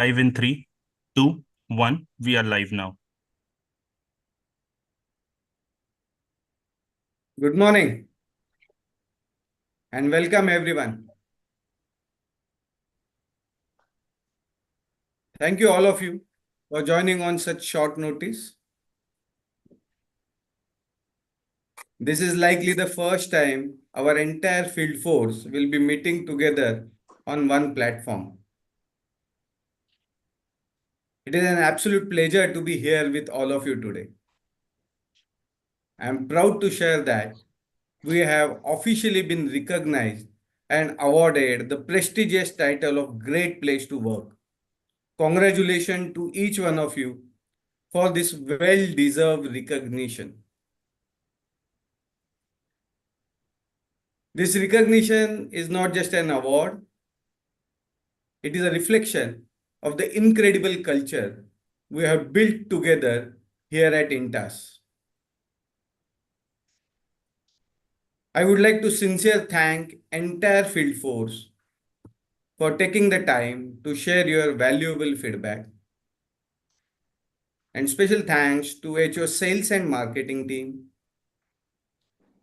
Live in 3, 2, 1. We are live now. Good morning and welcome everyone. Thank you all of you for joining on such short notice. This is likely the first time our entire field force will be meeting together on one platform. It is an absolute pleasure to be here with all of you today. I am proud to share that we have officially been recognized and awarded the prestigious title of Great Place to Work. Congratulations to each one of you for this well-deserved recognition. This recognition is not just an award, it is a reflection of the incredible culture we have built together here at Intas. I would like to sincerely thank entire field force for taking the time to share your valuable feedback. And special thanks to HO sales and marketing team,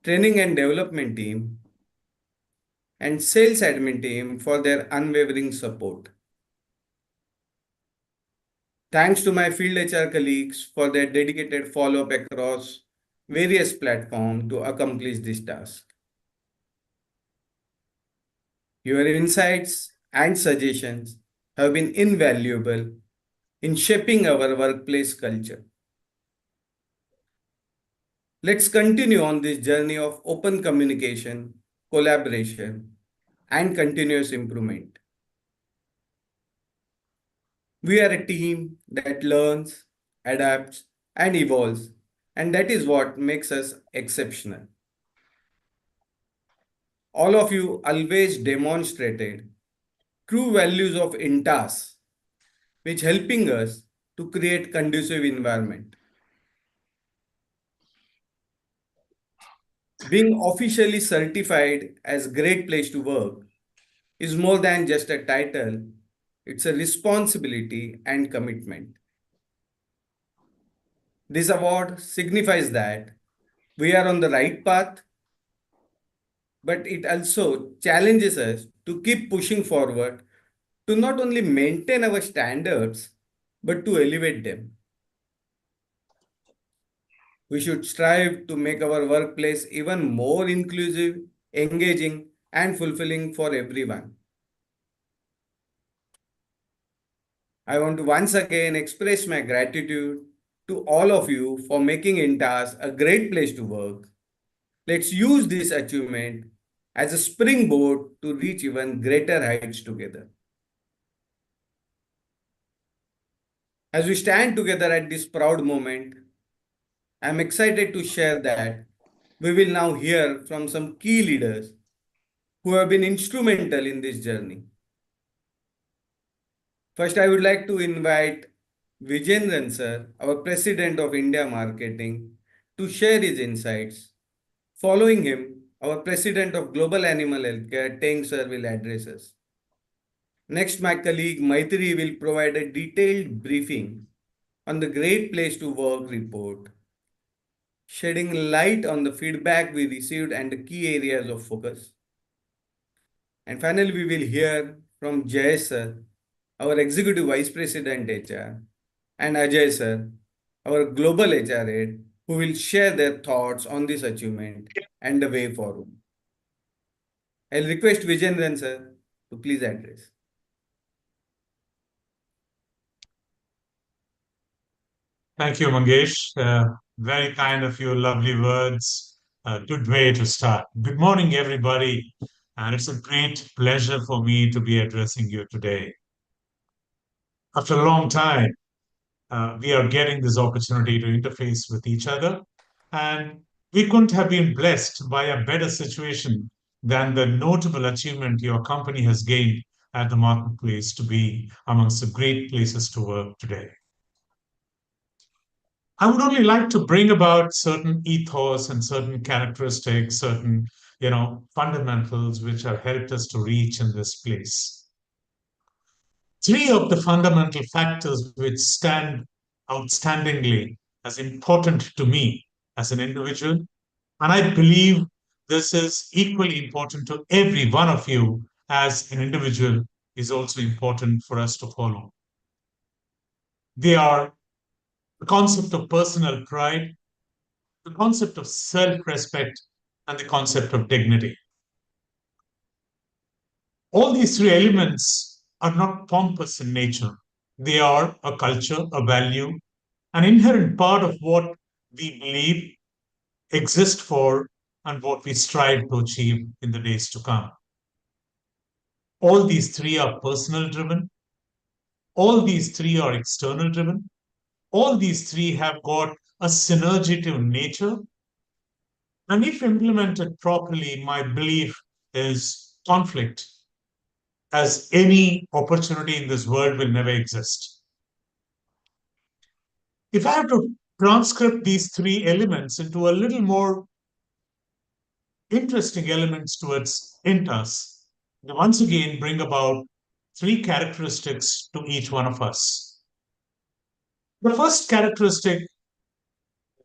training and development team, and sales admin team for their unwavering support. Thanks to my field HR colleagues for their dedicated follow-up across various platforms to accomplish this task. Your insights and suggestions have been invaluable in shaping our workplace culture. Let's continue on this journey of open communication, collaboration, and continuous improvement. We are a team that learns, adapts, and evolves, and that is what makes us exceptional. All of you always demonstrated true values of INTAS, which helping us to create conducive environment. Being officially certified as Great Place to Work is more than just a title, it's a responsibility and commitment. This award signifies that we are on the right path, but it also challenges us to keep pushing forward to not only maintain our standards, but to elevate them. We should strive to make our workplace even more inclusive, engaging, and fulfilling for everyone. I want to once again express my gratitude to all of you for making INTAS a great place to work. Let's use this achievement as a springboard to reach even greater heights together. As we stand together at this proud moment, I'm excited to share that we will now hear from some key leaders who have been instrumental in this journey. First, I would like to invite Vijendran sir, our President of India Marketing, to share his insights. Following him, our President of Global Animal Healthcare, Teng sir, will address us. Next, my colleague Maitri will provide a detailed briefing on the Great Place to Work report, shedding light on the feedback we received and the key areas of focus. And finally, we will hear from Jay sir, our Executive Vice President HR, and Ajay sir, our Global HR Head, who will share their thoughts on this achievement and the way forward. I'll request Vijendran sir to please address. Thank you, Mangesh. Very kind of you, lovely words. Good way to start. Good morning, everybody. And it's a great pleasure for me to be addressing you today. After a long time, we are getting this opportunity to interface with each other. And we couldn't have been blessed by a better situation than the notable achievement your company has gained at the marketplace to be amongst the great places to work today. I would only like to bring about certain ethos and certain characteristics, certain, fundamentals which have helped us to reach in this place. three of the fundamental factors which stand outstandingly as important to me as an individual. And I believe this is equally important to every one of you as an individual, is also important for us to follow. They are the concept of personal pride, the concept of self respect, and the concept of dignity. All these three elements are not pompous in nature. They are a culture, a value, an inherent part of what we believe, exist for, and what we strive to achieve in the days to come. All these three are personal driven. All these three are external driven. All these three have got a synergitive nature. And if implemented properly, my belief is conflict, as any opportunity in this world, will never exist. If I have to transcript these three elements into a little more interesting elements towards Intas, they once again bring about three characteristics to each one of us. The first characteristic,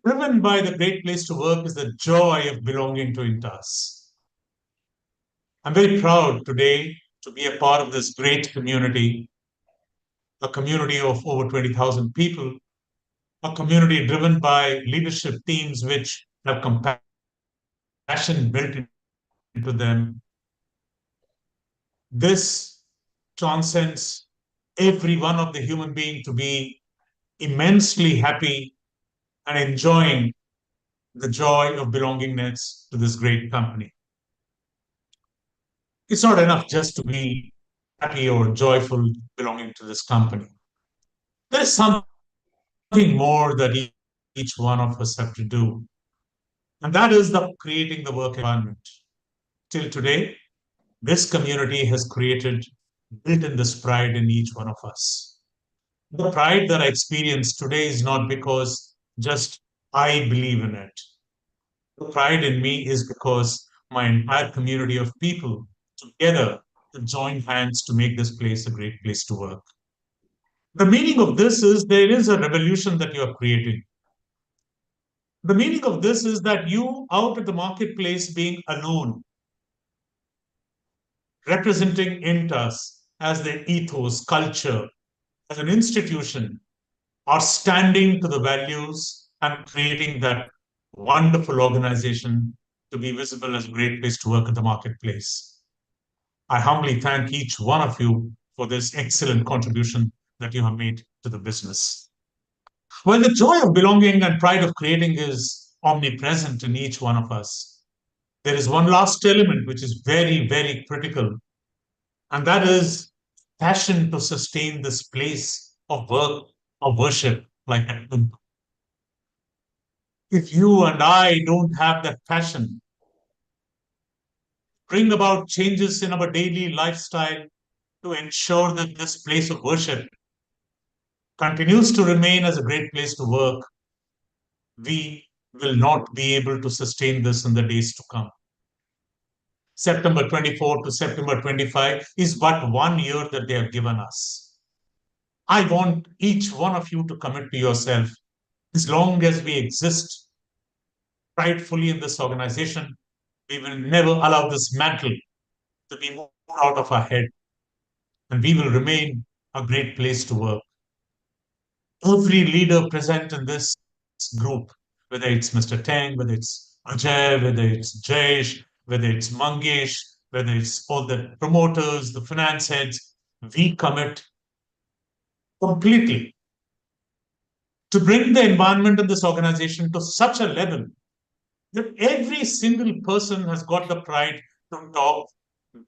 driven by the great place to work, is the joy of belonging to Intas. I'm very proud today to be a part of this great community, a community of over 20,000 people, a community driven by leadership teams which have compassion built into them. This transcends every one of the human being to be immensely happy and enjoying the joy of belongingness to this great company. It's not enough just to be happy or joyful belonging to this company. There's something more that each one of us have to do, and that is the creating the work environment. Till today, this community has built in this pride in each one of us. The pride that I experience today is not because just I believe in it. The pride in me is because my entire community of people together have joined hands to make this place a great place to work. The meaning of this is there is a revolution that you are creating. The meaning of this is that you out at the marketplace being alone, representing Intas as the ethos, culture, as an institution, are standing to the values and creating that wonderful organization to be visible as a great place to work at the marketplace. I humbly thank each one of you for this excellent contribution that you have made to the business. Well, the joy of belonging and pride of creating is omnipresent in each one of us. There is one last element which is very, very critical, and that is passion to sustain this place of work, of worship, like that. If you and I don't have that passion, bring about changes in our daily lifestyle to ensure that this place of worship continues to remain as a great place to work, we will not be able to sustain this in the days to come. September 24 to September 25 is but 1 year that they have given us. I want each one of you to commit to yourself, as long as we exist pridefully in this organization, we will never allow this mantle to be moved out of our head, and we will remain a great place to work. Every leader present in this group, whether it's Mr. Tang, whether it's Ajay, whether it's Jayesh, whether it's Mangesh, whether it's all the promoters, the finance heads, we commit completely to bring the environment of this organization to such a level that every single person has got the pride to talk,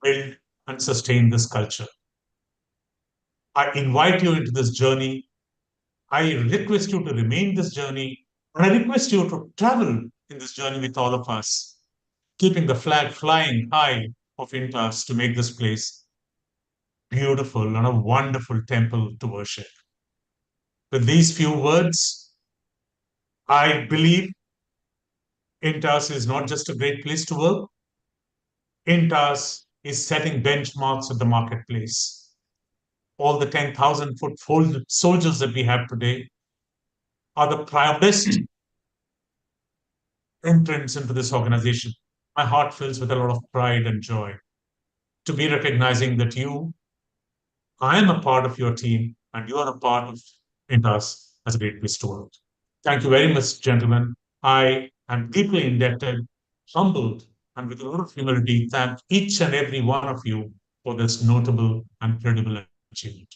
build, and sustain this culture. I invite you into this journey. I request you to remain this journey, and I request you to travel in this journey with all of us, keeping the flag flying high of Intas to make this place beautiful and a wonderful temple to worship. With these few words, I believe Intas is not just a great place to work. Intas is setting benchmarks at the marketplace. all the 10,000 foot soldiers that we have today are the proudest entrants into this organization. My heart fills with a lot of pride and joy to be recognizing that I am a part of your team and you are a part of Intas as a great place to work. Thank you very much, gentlemen. I am deeply indebted, humbled, and with a lot of humility, thank each and every one of you for this notable and credible achievement.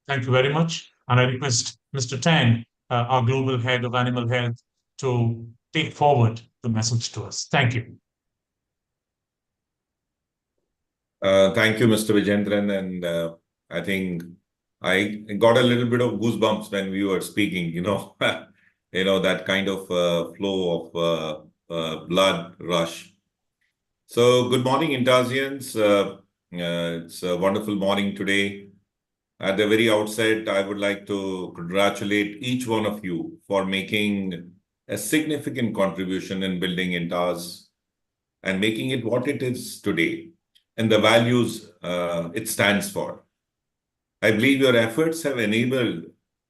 Thank you very much. And I request Mr. Tang, our global head of animal health, to take forward the message to us. Thank you. Thank you, Mr. Vijendran. And I think I got a little bit of goosebumps when we were speaking, that kind of flow of blood rush. So good morning, Intasians. It's a wonderful morning today. At the very outset, I would like to congratulate each one of you for making a significant contribution in building Intas and making it what it is today and the values it stands for. I believe your efforts have enabled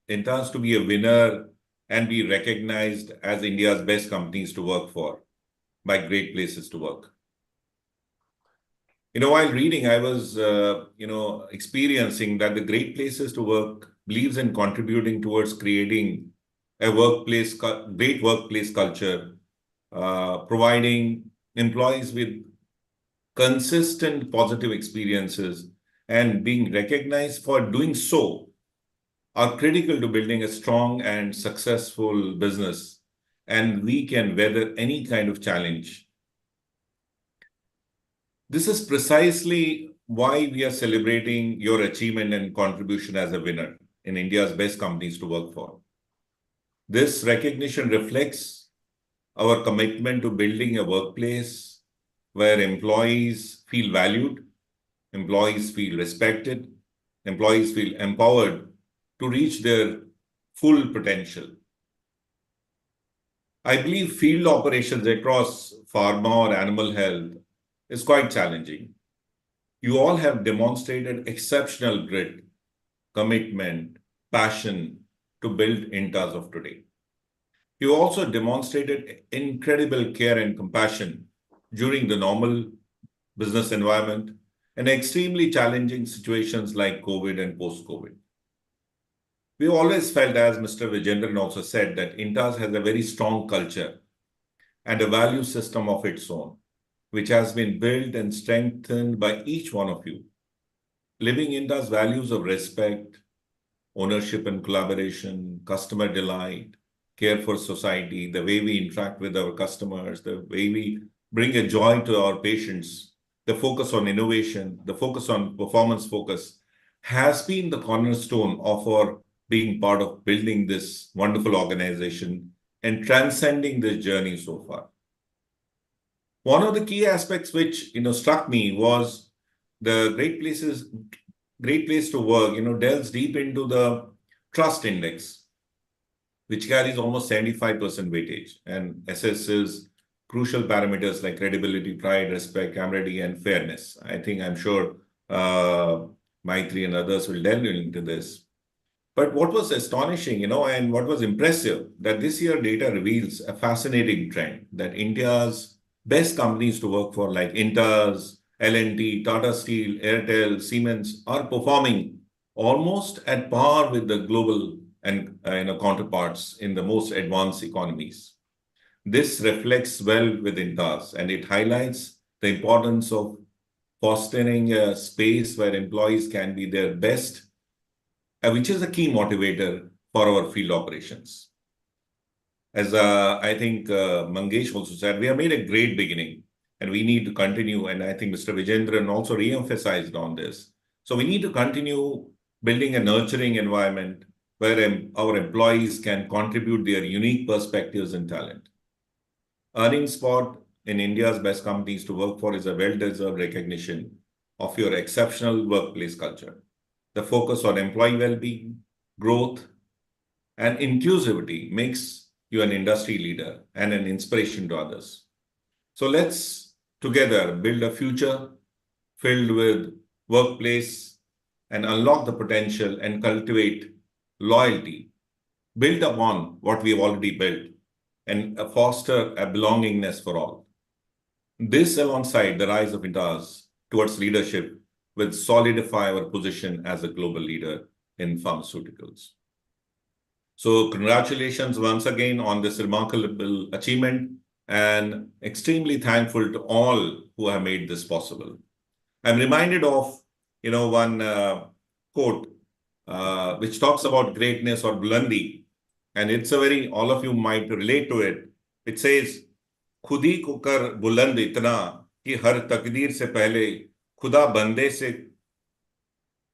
Intas to be a winner and be recognized as India's best companies to work for by Great Places to Work. While reading, I was, experiencing that the Great Places to Work believes in contributing towards creating a great workplace culture, providing employees with consistent positive experiences, and being recognized for doing so are critical to building a strong and successful business, and we can weather any kind of challenge. This is precisely why we are celebrating your achievement and contribution as a winner in India's best companies to work for. This recognition reflects our commitment to building a workplace where employees feel valued, employees feel respected, employees feel empowered to reach their full potential. I believe field operations across pharma or animal health is quite challenging. You all have demonstrated exceptional grit, commitment, passion to build Intas of today. You also demonstrated incredible care and compassion during the normal business environment and extremely challenging situations like COVID and post-COVID. We always felt, as Mr. Vijendran also said, that Intas has a very strong culture and a value system of its own, which has been built and strengthened by each one of you. Living Intas values of respect, ownership and collaboration, customer delight, care for society, the way we interact with our customers, the way we bring a joy to our patients, the focus on innovation, the focus on performance focus has been the cornerstone of our being part of building this wonderful organization and transcending this journey so far. One of the key aspects which struck me was the Great Place to Work delves deep into the trust index, which carries almost 75% weightage and assesses crucial parameters like credibility, pride, respect, camaraderie, and fairness. I'm sure Maitri and others will delve into this. But what was astonishing, and what was impressive, that this year data reveals a fascinating trend that India's best companies to work for, like Intas, L&T, Tata Steel, Airtel, Siemens, are performing almost at par with the global and counterparts in the most advanced economies. This reflects well with Intas, and it highlights the importance of fostering a space where employees can be their best, which is a key motivator for our field operations. As Mangesh also said, we have made a great beginning and we need to continue. And I think Mr. Vijendran also re-emphasized on this. So we need to continue building a nurturing environment where our employees can contribute their unique perspectives and talent. Earning spot in India's best companies to work for is a well-deserved recognition of your exceptional workplace culture. The focus on employee well-being, growth, and inclusivity makes you an industry leader and an inspiration to others. So let's together build a future filled with workplace and unlock the potential and cultivate loyalty, build upon what we've already built, and foster a belongingness for all. This, alongside the rise of Intas towards leadership, will solidify our position as a global leader in pharmaceuticals. So congratulations once again on this remarkable achievement, and extremely thankful to all who have made this possible. I'm reminded of, one quote which talks about greatness or Bulandi, and it's all of you might relate to it. It says, खुदी को कर बुलंद इतना कि हर तकदीर से पहले खुदा बंदे से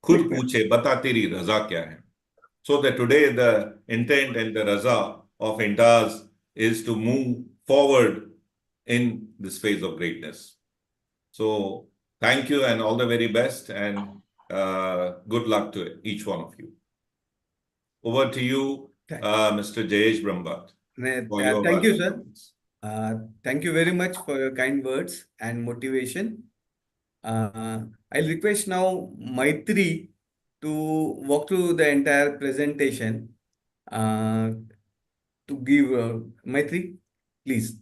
खुद पूछे बता तेरी रजा क्या है. So that today the intent and the raza of Intas is to move forward in this phase of greatness. So thank you and all the very best, and good luck to each one of you. Over to you, Mr. Jayesh Brahmbhatt. Thank you, sir. Thank you very much for your kind words and motivation. I'll request now Maitri to walk through the entire presentation. To give Maitri, please.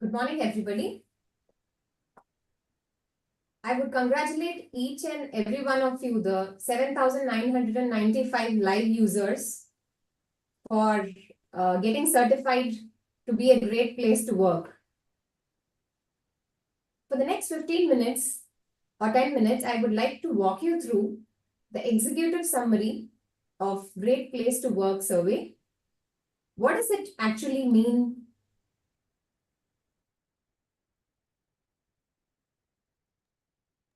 Good morning, everybody. I would congratulate each and every one of you, the 7,995 live users, for getting certified to be a great place to work. For the next 15 minutes or 10 minutes, I would like to walk you through the executive summary of Great Place to Work survey. What does it actually mean?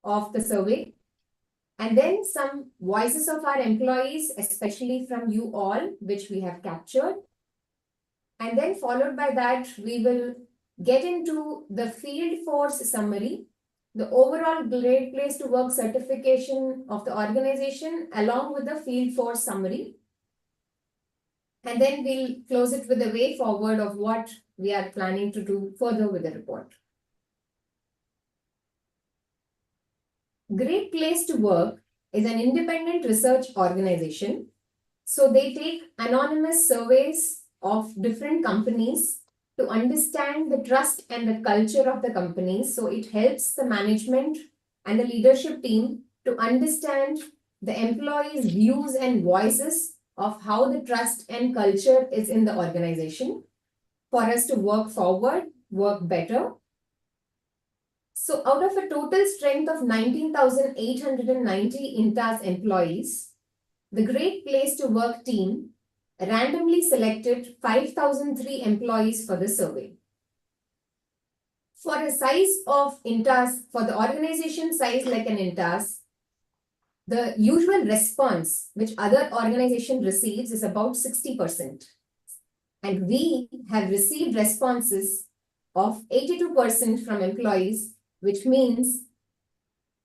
Of the survey, and then some voices of our employees, especially from you all, which we have captured. And then followed by that, we will get into the field force summary, the overall Great Place to Work certification of the organization, along with the field force summary. And then we'll close it with a way forward of what we are planning to do further with the report. Great Place to Work is an independent research organization. So they take anonymous surveys of different companies to understand the trust and the culture of the companies. So it helps the management and the leadership team to understand the employees' views and voices of how the trust and culture is in the organization for us to work forward, work better. So out of a total strength of 19,890 Intas employees, the Great Place to Work team randomly selected 5,003 employees for the survey. For a size of Intas, for the organization size like an Intas, the usual response which other organization receives is about 60%. And we have received responses of 82% from employees, which means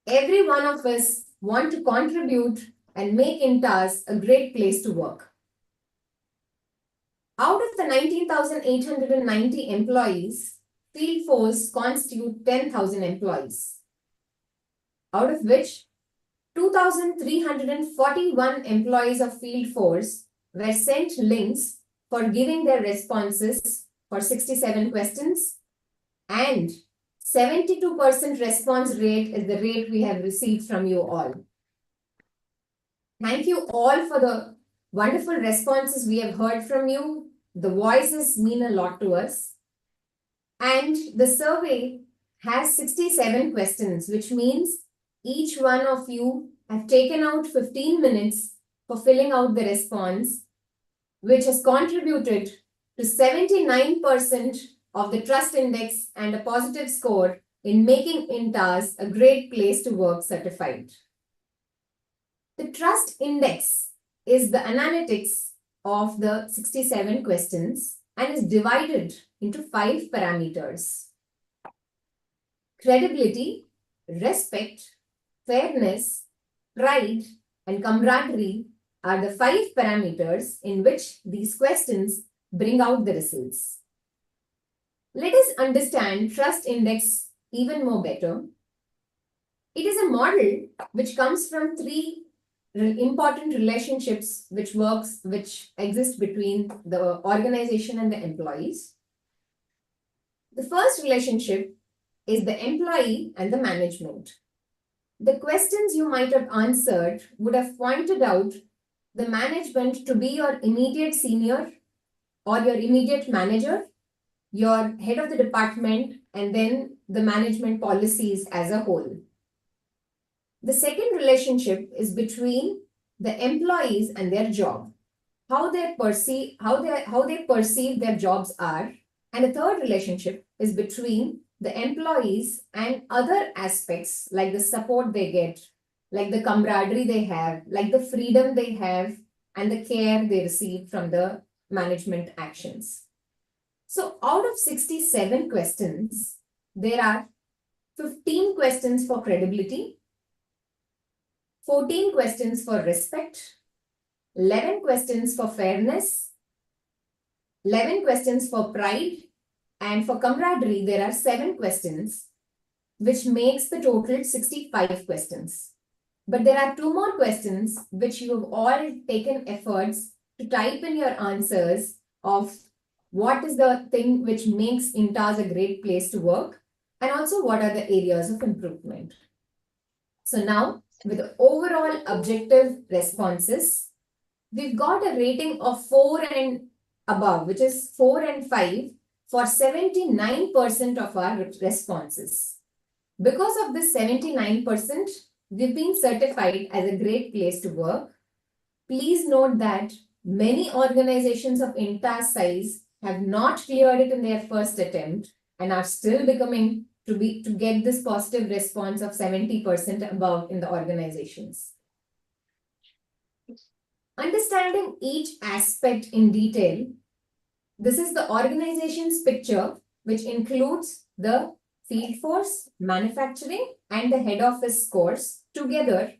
every one of us want to contribute and make Intas a great place to work. Out of the 19,890 employees, field force constitute 10,000 employees, out of which 2,341 employees of field force were sent links for giving their responses for 67 questions, and 72% response rate is the rate we have received from you all. Thank you all for the wonderful responses we have heard from you. The voices mean a lot to us. And the survey has 67 questions, which means each one of you have taken out 15 minutes for filling out the response, which has contributed to 79% of the trust index and a positive score in making Intas a great place to work certified. The trust index is the analytics of the 67 questions and is divided into 5 parameters. Credibility, respect, fairness, pride, and camaraderie are the 5 parameters in which these questions bring out the results. Let us understand trust index even more better. It is a model which comes from three important relationships which exist between the organization and the employees. The first relationship is the employee and the management. The questions you might have answered would have pointed out the management to be your immediate senior or your immediate manager, your head of the department, and then the management policies as a whole. The second relationship is between the employees and their job, how they perceive their jobs are. And the third relationship is between the employees and other aspects like the support they get, like the camaraderie they have, like the freedom they have, and the care they receive from the management actions. So out of 67 questions, there are 15 questions for credibility, 14 questions for respect, 11 questions for fairness, 11 questions for pride, and for camaraderie, there are 7 questions, which makes the total 65 questions. But there are 2 more questions which you have all taken efforts to type in your answers of what is the thing which makes Intas a great place to work, and also what are the areas of improvement. So now, with the overall objective responses, we've got a rating of 4 and above, which is 4 and 5 for 79% of our responses. Because of this 79%, we've been certified as a great place to work. Please note that many organizations of Inta's size have not cleared it in their first attempt and are still becoming to get this positive response of 70% above in the organizations. Understanding each aspect in detail, this is the organization's picture, which includes the field force, manufacturing, and the head office scores together.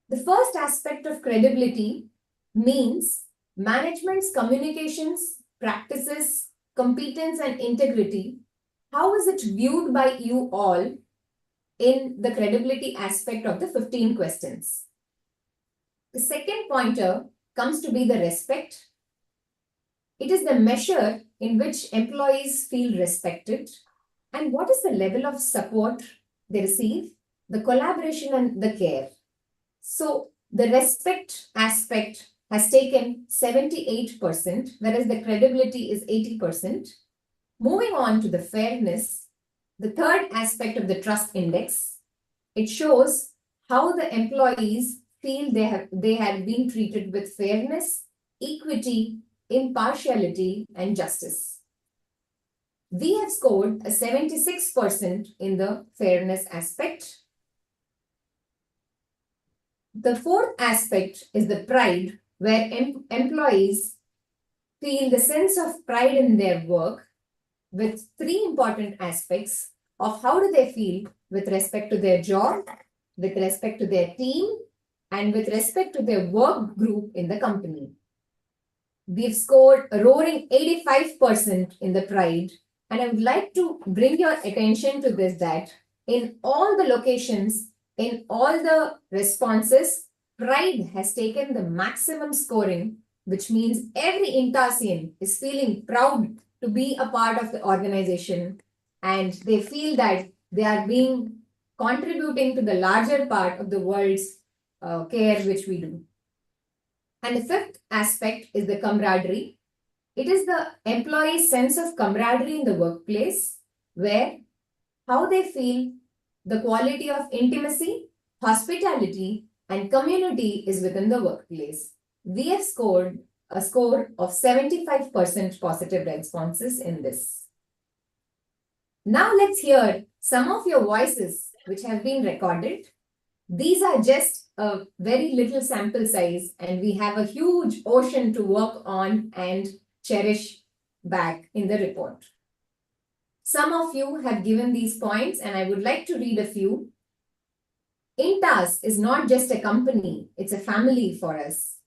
The first aspect of credibility means management's communications, practices, competence, and integrity. How is it viewed by you all in the credibility aspect of the 15 questions? The second pointer comes to be the respect. It is the measure in which employees feel respected and what is the level of support they receive, the collaboration and the care. So the respect aspect has taken 78%, whereas the credibility is 80%. Moving on to the fairness, the third aspect of the trust index, it shows how the employees feel they have been treated with fairness, equity, impartiality, and justice. We have scored a 76% in the fairness aspect. The fourth aspect is the pride, where employees feel the sense of pride in their work, with 3 important aspects of how do they feel with respect to their job, with respect to their team, and with respect to their work group in the company. We've scored a roaring 85% in the pride, and I would like to bring your attention to this, that in all the locations, in all the responses, pride has taken the maximum scoring, which means every Intasian is feeling proud to be a part of the organization, and they feel that they are being contributing to the larger part of the world's care which we do. And the fifth aspect is the camaraderie. It is the employee's sense of camaraderie in the workplace, where how they feel the quality of intimacy, hospitality, and community is within the workplace. We have scored a score of 75% positive responses in this. Now let's hear some of your voices which have been recorded. These are just a very little sample size, and we have a huge ocean to work on and cherish back in the report. Some of you have given these points, and I would like to read a few. Intas is not just a company, it's a family for us.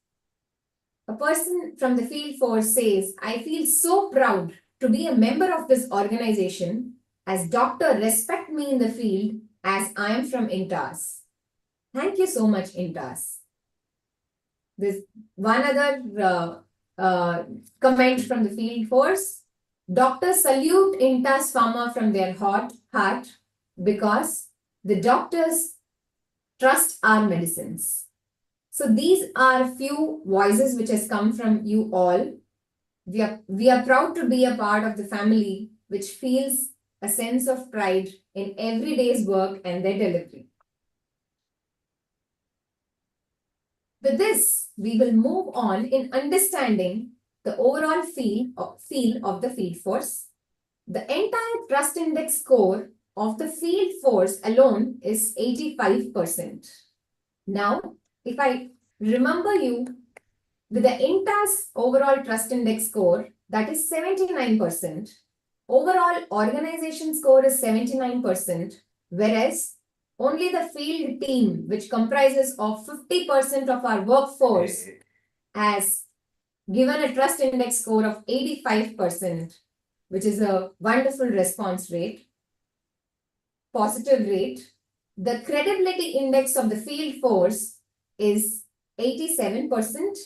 A person from the field force says, I feel so proud to be a member of this organization, as doctor respect me in the field as I am from Intas. Thank you so much, Intas. There's one other comment from the field force. Doctors salute Intas Pharma from their heart because the doctors trust our medicines. So these are a few voices which has come from you all. We are proud to be a part of the family which feels a sense of pride in every day's work and their delivery. With this, we will move on in understanding the overall feel of the field force. The entire trust index score of the field force alone is 85%. Now, if I remember you with the Intas overall trust index score, that is 79%. Overall organization score is 79%, whereas only the field team, which comprises of 50% of our workforce, has given a trust index score of 85%, which is a wonderful response rate, positive rate. The credibility index of the field force is 87%.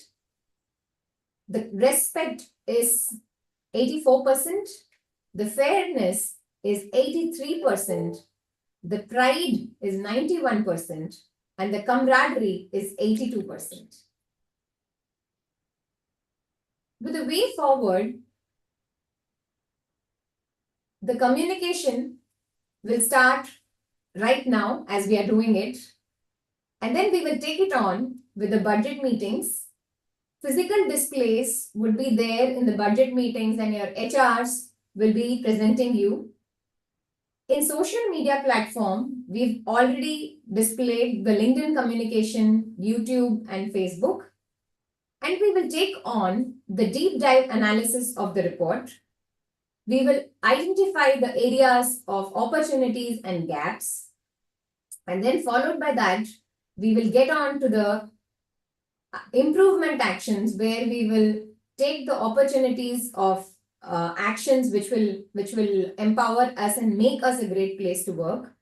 The respect is 84%. The fairness is 83%. The pride is 91%. And the camaraderie is 82%. With the way forward, the communication will start right now as we are doing it. And then we will take it on with the budget meetings. Physical displays would be there in the budget meetings and your HRs will be presenting you. In social media platform, we've already displayed the LinkedIn communication, YouTube and Facebook. And we will take on the deep dive analysis of the report. We will identify the areas of opportunities and gaps. And then followed by that, we will get on to the improvement actions where we will take the opportunities of actions which will empower us and make us a great place to work.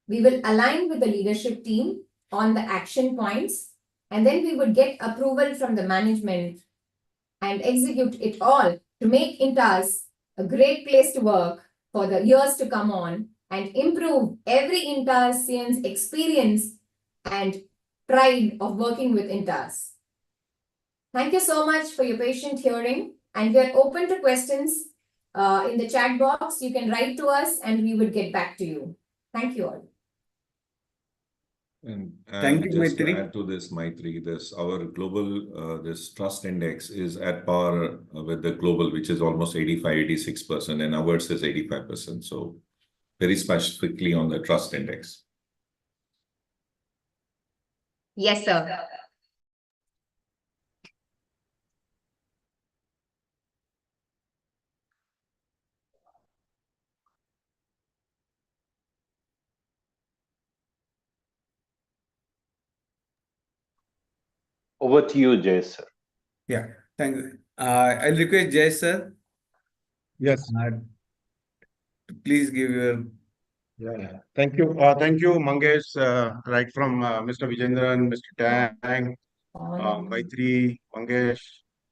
We will align with the leadership team on the action points, and then we would get approval from the management and execute it all to make Intas a great place to work for the years to come on and improve every Intasian's experience and pride of working with Intas. Thank you so much for your patient hearing, and we are open to questions in the chat box. You can write to us and we will get back to you. Thank you all. And Thank you, just to Maitri. add to this, Maitri, our global this trust index is at par with the global, which is almost 85-86%, and ours is 85%. So very specifically on the trust index. Yes, sir. Over to you, Jay, sir. Yeah, thank you. I'll request Jay sir. Yes. Please give your. Yeah. Thank you. Thank you, Mangesh. Right from Mr. Vijendran, Mr. Tang, Maitri, Mangesh.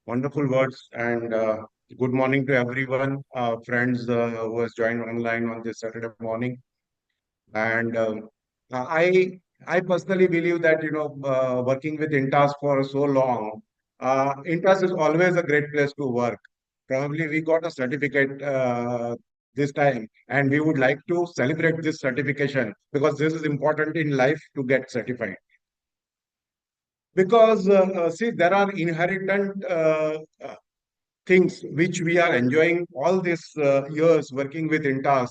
Wonderful words, and good morning to everyone, friends who has joined online on this Saturday morning. And I personally believe that working with Intas for so long, Intas is always a great place to work. Probably we got a certificate this time, and we would like to celebrate this certification because this is important in life to get certified. Because see, there are inherent things which we are enjoying all these years working with Intas.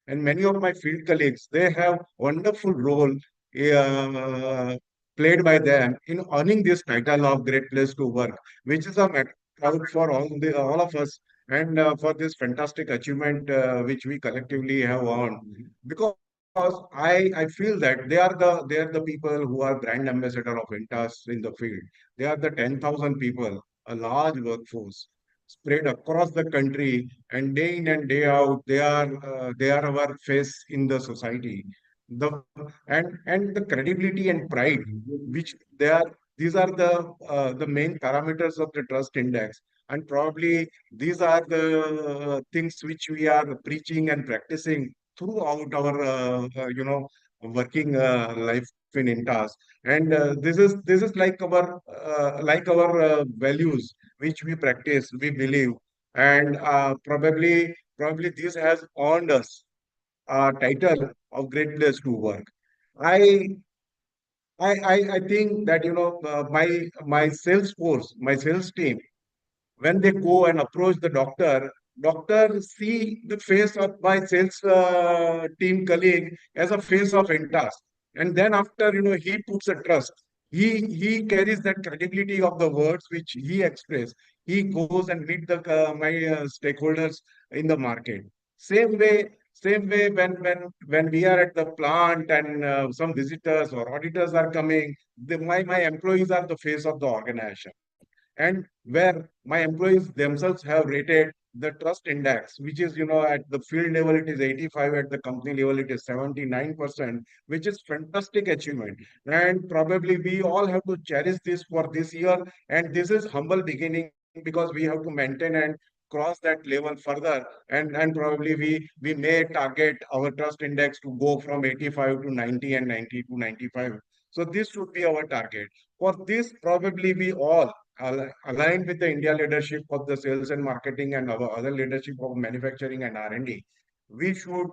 And many of my field colleagues, they have wonderful role played by them in earning this title of Great Place to Work, which is a matter proud for all of us, and for this fantastic achievement which we collectively have earned. Because I feel that they are the people who are brand ambassador of Intas in the field. They are the 10,000 people, a large workforce spread across the country, and day in and day out, they are our face in the society. the and the credibility and pride which these are the main parameters of the trust index, and probably these are the things which we are preaching and practicing throughout our working life in Intas. And this is like our values which we practice, we believe, and probably this has earned us a title of great place to work. I I think that my sales force, my sales team, when they go and approach the doctor see the face of my sales team colleague as a face of Intas. And then after, he puts a trust. He carries that credibility of the words which he expressed. He goes and meet my stakeholders in the market. Same way when we are at the plant and some visitors or auditors are coming, my employees are the face of the organization. And where my employees themselves have rated the trust index, which is, at the field level, it is 85, at the company level, it is 79%, which is fantastic achievement. And probably we all have to cherish this for this year. And this is humble beginning, because we have to maintain and cross that level further. And probably we may target our trust index to go from 85 to 90 and 90 to 95. So this should be our target. For this, probably we all aligned with the India leadership of the sales and marketing and our other leadership of manufacturing and R&D, we should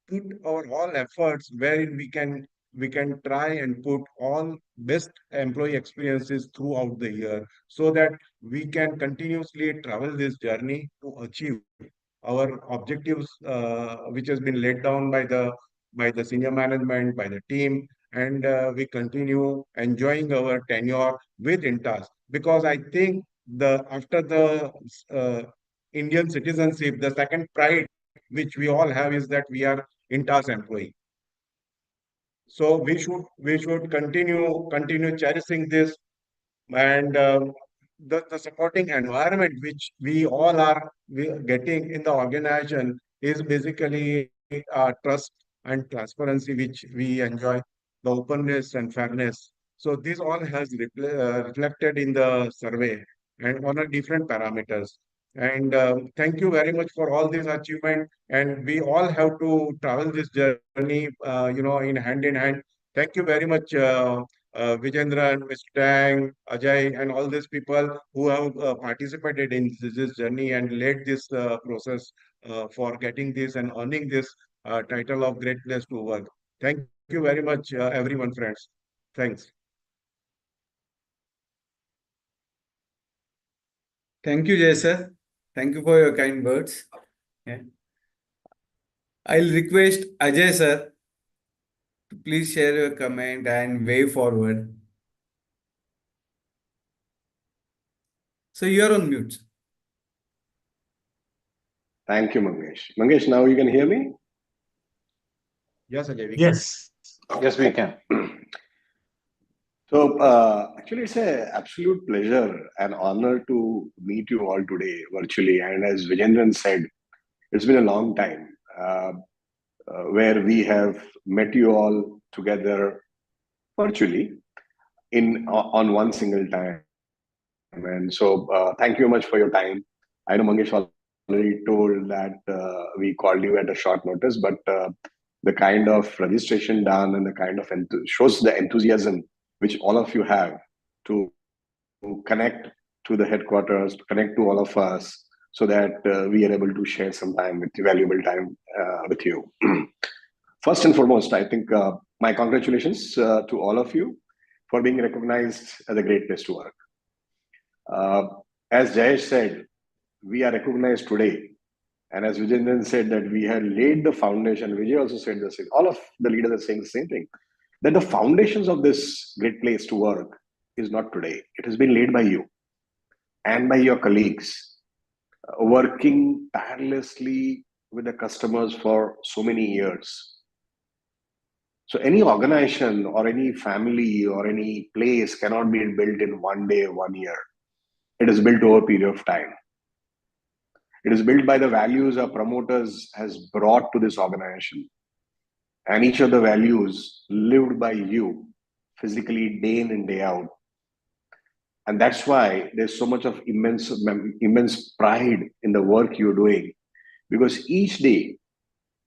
put our all efforts wherein we can try and put all best employee experiences throughout the year, so that we can continuously travel this journey to achieve our objectives, which has been laid down by the senior management, by the team, and we continue enjoying our tenure with Intas. Because I think after the uh, Indian citizenship, the second pride which we all have is that we are Intas employee. So we should continue cherishing this, and the supporting environment which we are getting in the organization is basically trust and transparency which we enjoy, the openness and fairness. So this all has reflected in the survey and on a different parameters. And thank you very much for all this achievement. And we all have to travel this journey, in hand. Thank you very much, Vijendran, Mr. Tang, Ajay, and all these people who have participated in this journey and led this process for getting this and earning this title of Great Place to Work. Thank you very much, everyone, friends. Thanks. Thank you, Jay sir. Thank you for your kind words. Yeah. I'll request Ajay sir to please share your comment and way forward. So you're on mute. Thank you, Mangesh. Mangesh, now you can hear me? Yes, Ajay. Yes. Yes, we can. So, actually, it's an absolute pleasure and honor to meet you all today virtually. And as Vijendran said, it's been a long time where we have met you all together virtually on one single time. And so, thank you very much for your time. I know Mangesh already told that we called you at a short notice, but the kind of registration done and the kind of shows the enthusiasm which all of you have to connect to the headquarters, to connect to all of us, so that we are able to share some time with you, valuable time with you. First and foremost, I think my congratulations to all of you for being recognized as a great place to work. As Jayesh said, we are recognized today. And as Vijendran said, that we had laid the foundation. Vijay also said the same. All of the leaders are saying the same thing, that the foundations of this great place to work is not today. It has been laid by you and by your colleagues, working tirelessly with the customers for so many years. So any organization or any family or any place cannot be built in one day, 1 year. It is built over a period of time. It is built by the values our promoters has brought to this organization. and each of the values lived by you physically day in and day out. And that's why there's so much of immense pride in the work you're doing, because each day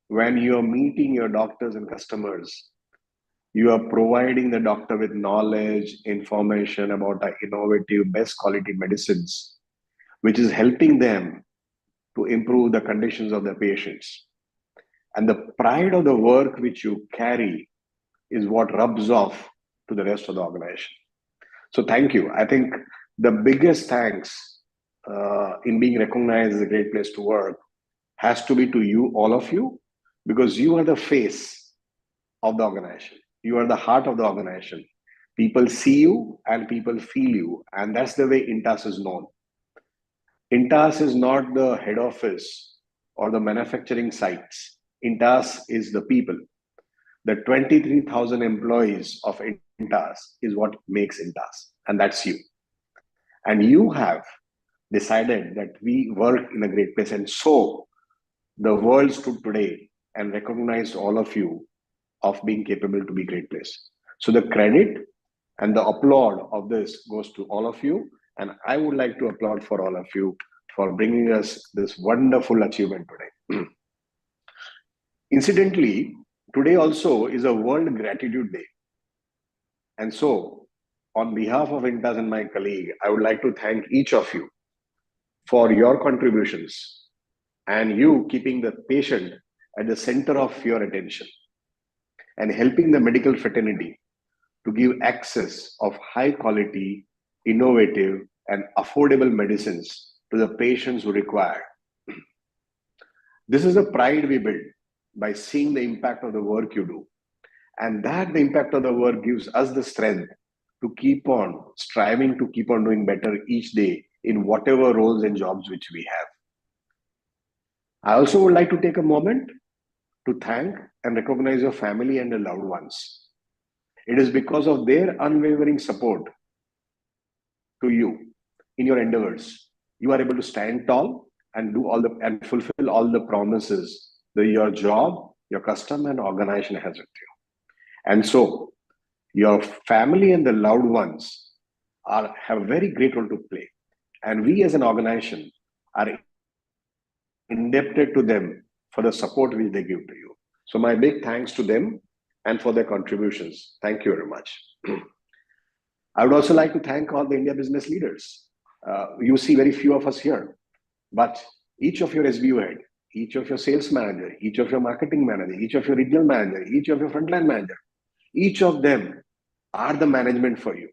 when you're meeting your doctors and customers, you are providing the doctor with knowledge, information about the innovative, best quality medicines, which is helping them to improve the conditions of the patients. And the pride of the work which you carry is what rubs off to the rest of the organization. So thank you. I think the biggest thanks in being recognized as a great place to work has to be to you, all of you, because you are the face of the organization. You are the heart of the organization. People see you and people feel you. And that's the way Intas is known. Intas is not the head office or the manufacturing sites. Intas is the people. The 23,000 employees of Intas is what makes Intas, and that's you. And you have decided that we work in a great place. And so the world stood today and recognized all of you of being capable to be great place. So the credit and the applaud of this goes to all of you. And I would like to applaud for all of you for bringing us this wonderful achievement today. Incidentally, today also is a World Gratitude Day. And so, on behalf of Intas and my colleague, I would like to thank each of you for your contributions and you keeping the patient at the center of your attention and helping the medical fraternity to give access of high quality, innovative, and affordable medicines to the patients who require. This is a pride we build by seeing the impact of the work you do. And that the impact of the work gives us the strength to keep on striving to keep on doing better each day in whatever roles and jobs which we have. I also would like to take a moment to thank and recognize your family and your loved ones. It is because of their unwavering support to you in your endeavors, you are able to stand tall and do all the and fulfill all the promises that your job, your custom, and organization has with you. And so, your family and the loved ones have a very great role to play. And we as an organization are indebted to them for the support which they give to you. So my big thanks to them and for their contributions. Thank you very much. I would also like to thank all the India business leaders. You see very few of us here, but each of your SBU head, each of your sales manager, each of your marketing manager, each of your regional manager, each of your frontline manager, each of them are the management for you.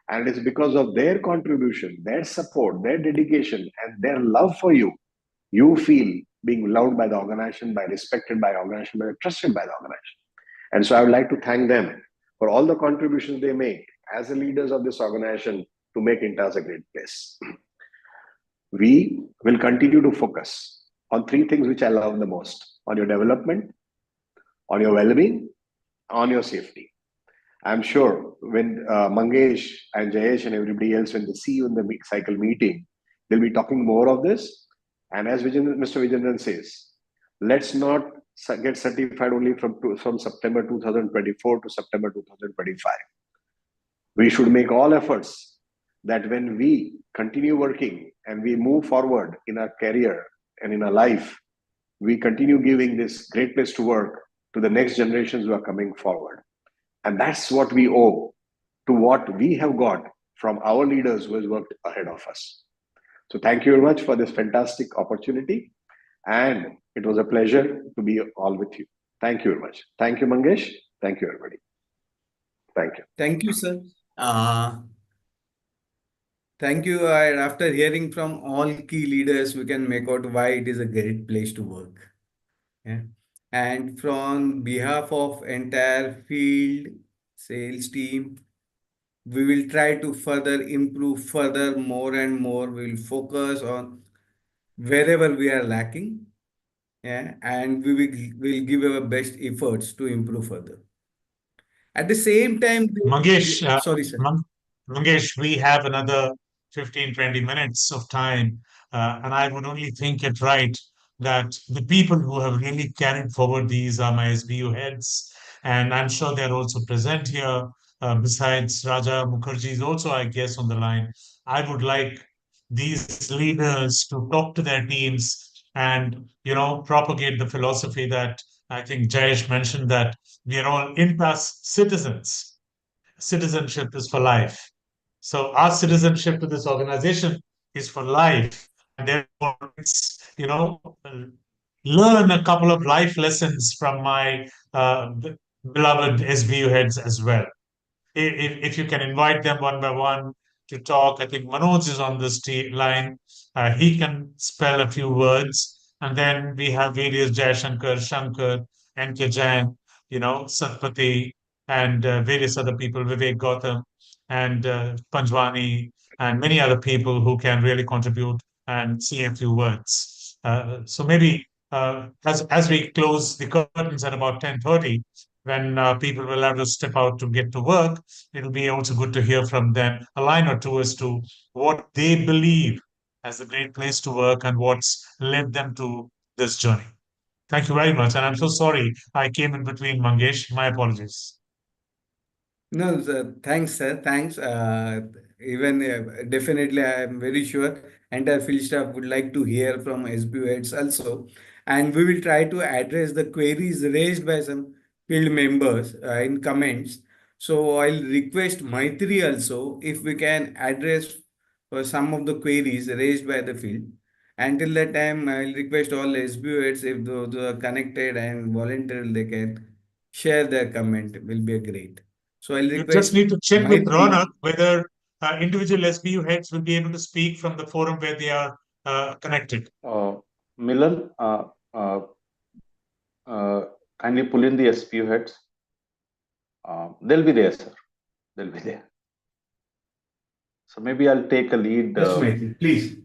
And it is because of their contribution, their support, their dedication, and their love for you, you feel being loved by the organization, by respected by the organization, by trusted by the organization. And so I would like to thank them for all the contributions they make as the leaders of this organization to make Intas a great place. We will continue to focus on three things which I love the most: on your development, on your well-being, on your safety. I'm sure when Mangesh and Jayesh and everybody else, when they see you in the cycle meeting, they'll be talking more of this. And as Mr. Vijendran says, let's not get certified only from September 2024 to September 2025. We should make all efforts that when we continue working and we move forward in our career and in our life, we continue giving this great place to work to the next generations who are coming forward. And that's what we owe to what we have got from our leaders who has worked ahead of us. So thank you very much for this fantastic opportunity. And it was a pleasure to be all with you. Thank you very much. Thank you, Mangesh. Thank you, everybody. Thank you. Thank you, sir. Thank you. And after hearing from all key leaders, we can make out why it is a great place to work. Yeah. And from behalf of entire field sales team, we will try to further improve further more and more. We will focus on wherever we are lacking. Yeah, and we will give our best efforts to improve further. At the same time, Mangesh, sorry, sir. Mangesh, we have another 15, 20 minutes of time, and I would only think it right that the people who have really carried forward these are my SBU heads, and I'm sure they're also present here. Besides Raja Mukherjee is also, I guess, on the line. I would like these leaders to talk to their teams and propagate the philosophy that I think Jayesh mentioned, that we are all in-pass citizens. Citizenship is for life. So our citizenship to this organization is for life. And therefore, learn a couple of life lessons from my beloved SBU heads as well. If you can invite them one by one to talk, I think Manoj is on this line. He can spell a few words. And then we have various Jayashankar, Shankar, N.K. Jain, Satpati, and various other people, Vivek Gautam, and Panjwani, and many other people who can really contribute and say a few words. So maybe as we close the curtains at about 10:30, when people will have to step out to get to work, it'll be also good to hear from them a line or two as to what they believe as a great place to work and what's led them to this journey. Thank you very much. And I'm so sorry I came in between, Mangesh. My apologies. No, sir. Thanks, sir. Thanks. Even definitely, I am very sure entire field staff would like to hear from SBU heads also, and we will try to address the queries raised by some field members in comments. So I'll request Maitri also if we can address some of the queries raised by the field. Until that time, I'll request all SBU heads if those are connected and volunteer, they can share their comment. It will be great. So I'll You just request need to check with Maitri. Ronak whether individual SBU heads will be able to speak from the forum where they are connected. Milan, kindly pull in the SPU heads. They'll be there, sir. They'll be there. So maybe I'll take a lead. Yes, Maitri, please.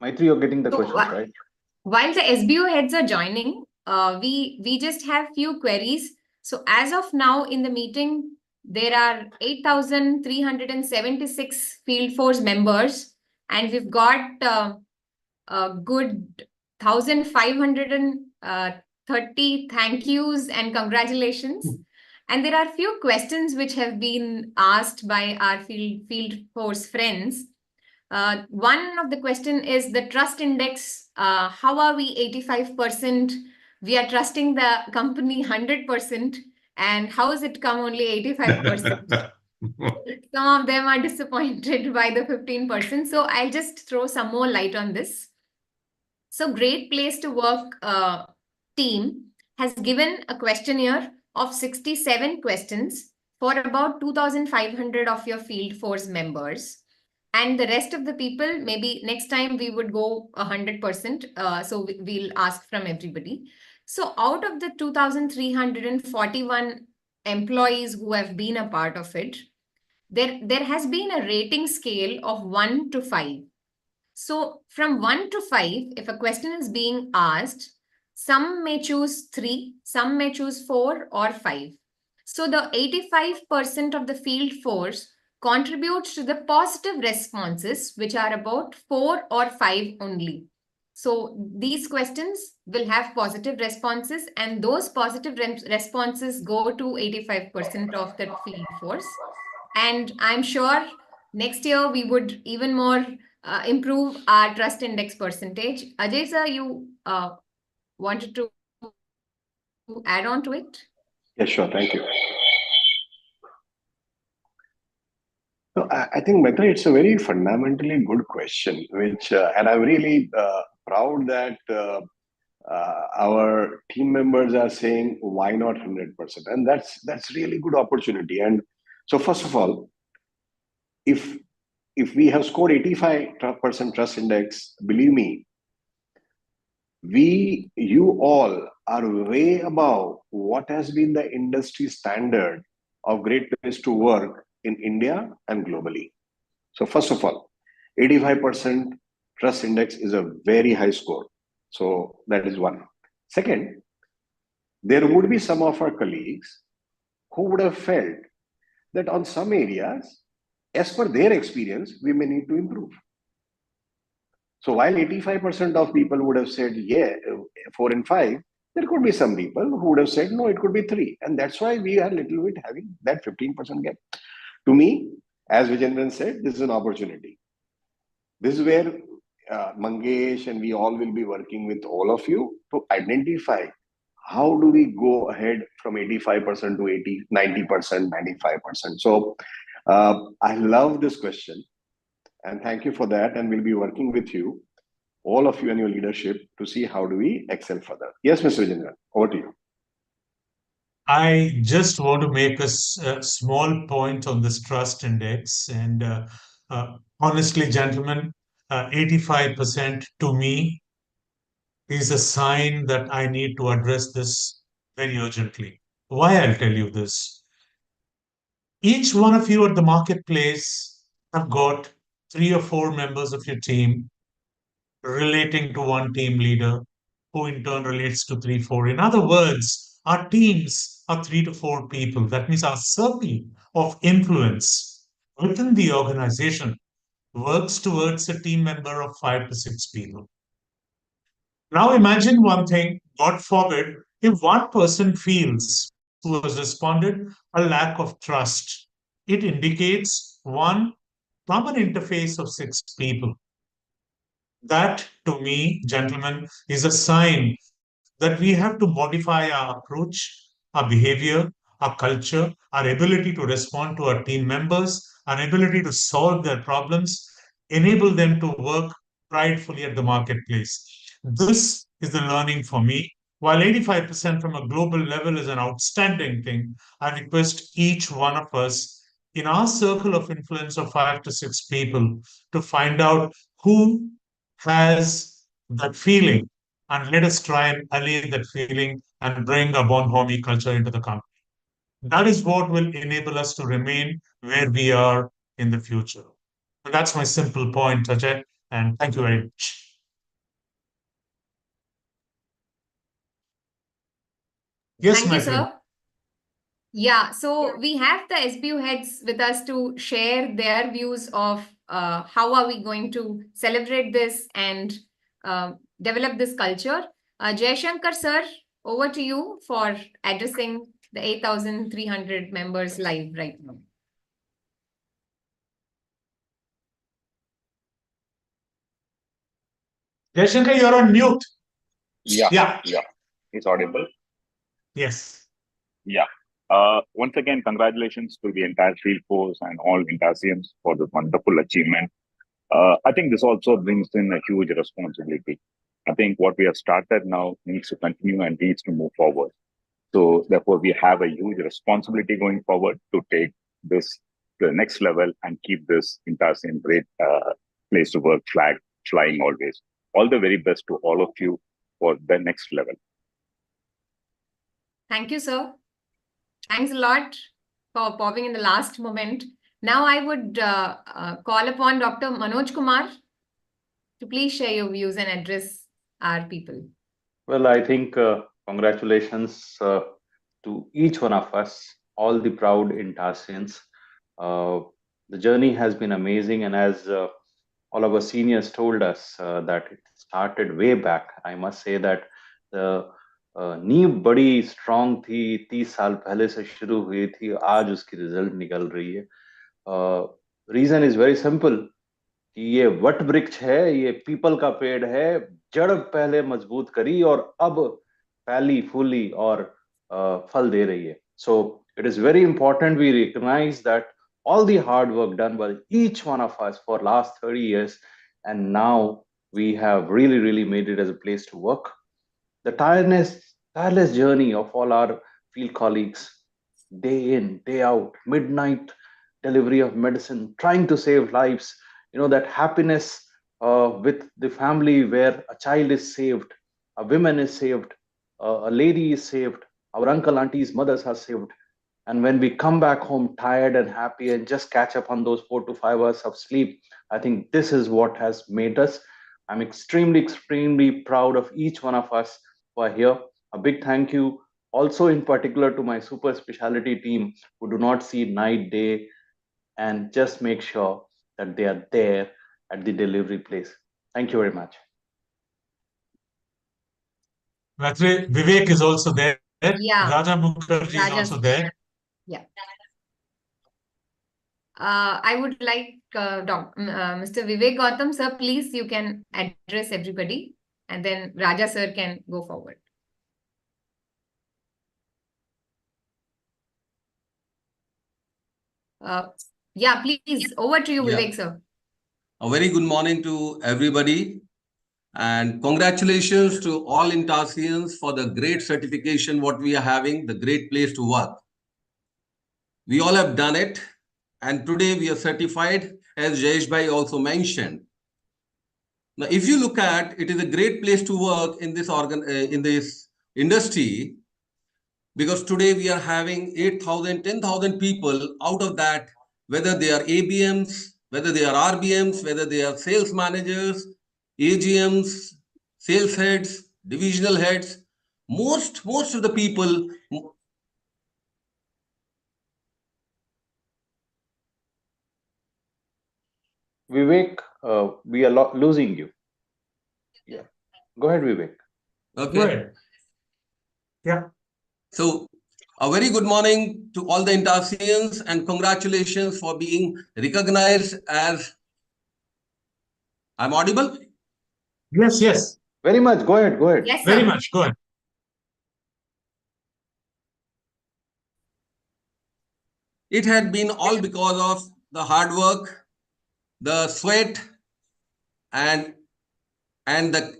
Maitri, you're getting the So, questions, right? While the SBO heads are joining, we just have few queries. So as of now in the meeting, there are 8,376 field force members, and we've got a good 1,530 thank yous and congratulations. And there are few questions which have been asked by our field force friends. One of the question is the trust index. How are we 85%? We are trusting the company 100%. And how has it come only 85%? Some of them are disappointed by the 15%. So I'll just throw some more light on this. So Great Place to Work team has given a questionnaire of 67 questions for about 2,500 of your field force members. And the rest of the people, maybe next time we would go 100%. So we'll ask from everybody. So out of the 2,341 employees who have been a part of it, there has been a rating scale of 1 to 5. So from 1 to 5, if a question is being asked, some may choose 3, some may choose 4 or 5. So the 85% of the field force contributes to the positive responses, which are about 4 or 5 only. So these questions will have positive responses, and those positive responses go to 85% of the field force. And I'm sure next year we would even more improve our trust index percentage. Ajay sir, you wanted to add on to it? Yes, sure. Thank you. So I think, Maitri, it's a very fundamentally good question, which, and I'm really proud that our team members are saying, why not 100%? And that's really good opportunity. And so first of all, if we have scored 85% trust index, believe me, you all are way above what has been the industry standard of Great Place to Work in India and globally. So first of all, 85% trust index is a very high score. So that is one. Second, there would be some of our colleagues who would have felt that on some areas, as per their experience, we may need to improve. So while 85% of people would have said, yeah, 4 and 5, there could be some people who would have said, no, it could be 3. And that's why we are a little bit having that 15% gap. To me, as Vijendran said, this is an opportunity. This is where Mangesh and we all will be working with all of you to identify how do we go ahead from 85% to 80, 90%, 95%. So I love this question and thank you for that. And we'll be working with you, all of you and your leadership to see how do we excel further. Yes, Mr. Vijendran, over to you. I just want to make a small point on this trust index. And honestly, gentlemen, 85% to me is a sign that I need to address this very urgently. Why? I'll tell you this. Each one of you at the marketplace have got 3 or 4 members of your team relating to one team leader, who in turn relates to 3, 4. In other words, our teams are 3 to 4 people. That means our circle of influence within the organization works towards a team member of 5 to 6 people. Now imagine one thing, God forbid, if one person feels who has responded a lack of trust, it indicates one common interface of 6 people. That, to me, gentlemen, is a sign that we have to modify our approach, our behavior, our culture, our ability to respond to our team members, our ability to solve their problems, enable them to work pridefully at the marketplace. This is the learning for me. While 85% from a global level is an outstanding thing, I request each one of us in our circle of influence of 5 to 6 people to find out who has that feeling, and let us try and allay that feeling and bring a Bonhomie culture into the company. That is what will enable us to remain where we are in the future. And that's my simple point, Ajay, and thank you very much. Yes, Thank my you, friend. sir. Yeah, so we have the SBU heads with us to share their views of how are we going to celebrate this and develop this culture. Jaishankar sir, over to you for addressing the 8,300 members live right now. Jaishankar, you're on mute. Yeah. It's audible. Yes. Yeah. Once again, congratulations to the entire field force and all Intasians for this wonderful achievement. I think this also brings in a huge responsibility. I think what we have started now needs to continue and needs to move forward. So therefore, we have a huge responsibility going forward to take this to the next level and keep this Intasian great place to work flag flying always. All the very best to all of you for the next level. Thank you, sir. Thanks a lot for popping in the last moment. Now I would call upon Dr. Manoj Kumar to please share your views and address our people. Well, I think congratulations to each one of us, all the proud Intasians. The journey has been amazing, and as all of our seniors told us that it started way back, I must say that the नींव बड़ी strong थी, 30 साल पहले से शुरू हुई थी, आज उसकी रिजल्ट निकल रही है. रीजन इज वेरी सिंपल कि ये वट वृक्ष है, ये पीपल का पेड़ है, जड़ पहले मजबूत करी और अब फैली फूली और फल दे रही है. So it is very important we recognize that all the hard work done by each one of us for last 30 years, and now we have really made it as a place to work. The tireless journey of all our field colleagues, day in, day out, midnight delivery of medicine, trying to save lives, that happiness with the family where a child is saved, a woman is saved, a lady is saved, our uncle, aunties, mothers are saved. And when we come back home tired and happy and just catch up on those 4 to 5 hours of sleep, I think this is what has made us. I'm extremely proud of each one of us who are here. A big thank you also in particular to my super specialty team who do not see night, day, and just make sure that they are there at the delivery place. Thank you very much. Gayatri, Vivek is also there. Yeah. Raja Mukherjee is Raja's also there. Yeah. I would like Mr. Vivek Gautam, sir, please, you can address everybody, and then Raja sir can go forward. Yeah, please, over to you, Yeah. Vivek sir. A very good morning to everybody, and congratulations to all Intasians for the great certification what we are having, the great place to work. We all have done it, and today we are certified, as Jayesh Bhai also mentioned. Now, if you look at, it is a great place to work in this in this industry, because today we are having 8,000, 10,000 people. Out of that, whether they are ABMs, whether they are RBMs, whether they are sales managers, AGMs, sales heads, divisional heads, most of the people. Vivek, we are losing you. Yeah. Go ahead, Vivek. Okay. Go ahead. Yeah. So, a very good morning to all the Intasians, and congratulations for being recognized as. I'm audible? Yes, yes. Very much. Go ahead. Go ahead. Yes, sir. Very much. Go ahead. It had been all because of the hard work, the sweat, and the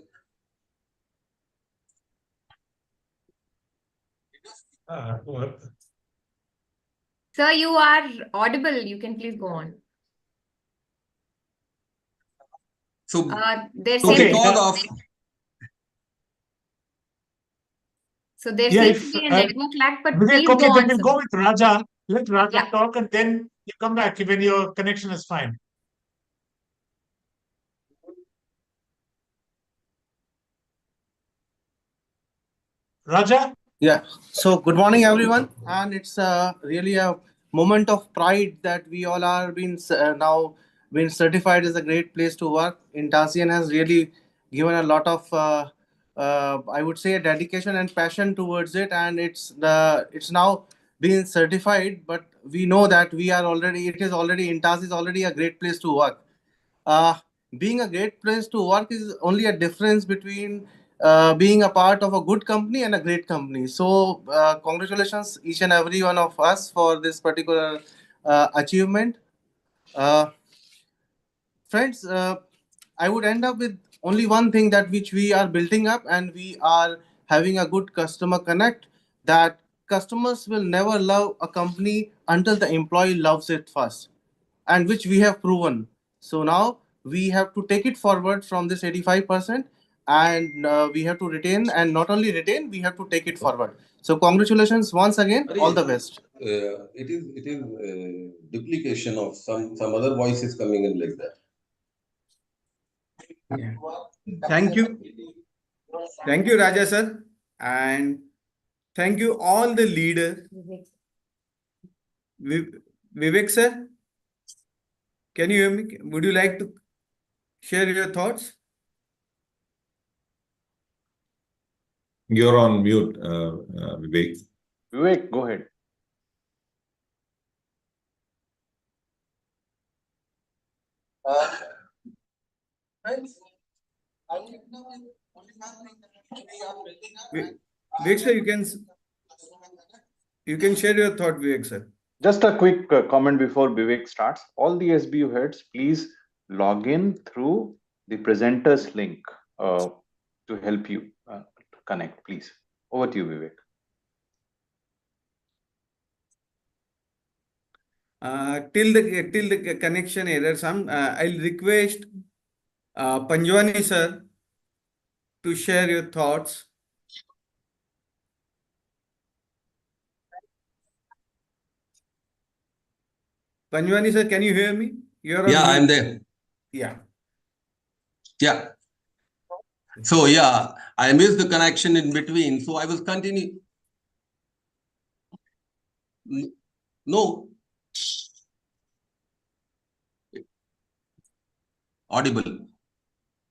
Sir, you are audible. You can please go on. so There so seems because of so there Yeah, seems if, to be a network lag, but Vivek, please okay, go then on, we'll sir. go with Raja. Let Raja Yeah. talk, and then you come back when your connection is fine. Raja? Yeah. So good morning, everyone, and it's really a moment of pride that we all are now been certified as a great place to work. Intasian has really given a lot of, I would say, dedication and passion towards it, and it's now being certified. But we know that Intasi is already a great place to work. uh, Being a great place to work is only a difference between being a part of a good company and a great company. So, congratulations, each and every one of us, for this particular achievement. Uh, Friends, I would end up with only one thing, that which we are building up, and we are having a good customer connect, that customers will never love a company until the employee loves it first, and which we have proven. So now we have to take it forward from this 85%, and we have to retain, and not only retain, we have to take it forward. So congratulations once again, all the best. It is duplication of some other voices coming in like that. Yeah. Thank you. Thank you, Raja sir. And thank you all the leaders. Vivek sir, can you hear me? Would you like to share your thoughts? You're on mute, Vivek. Vivek, go ahead. Vivek sir, you can share your thought, Vivek sir. Just a quick comment before Vivek starts. All the SBU heads, please log in through the presenters link to help you to connect, please. Over to you, Vivek. Till the connection error, I'll request Panjwani sir to share your thoughts. Panjwani sir, can you hear me? You're on Yeah, mute. I'm there. Yeah. Yeah. So yeah, I missed the connection in between. So I was continuing. No. Audible.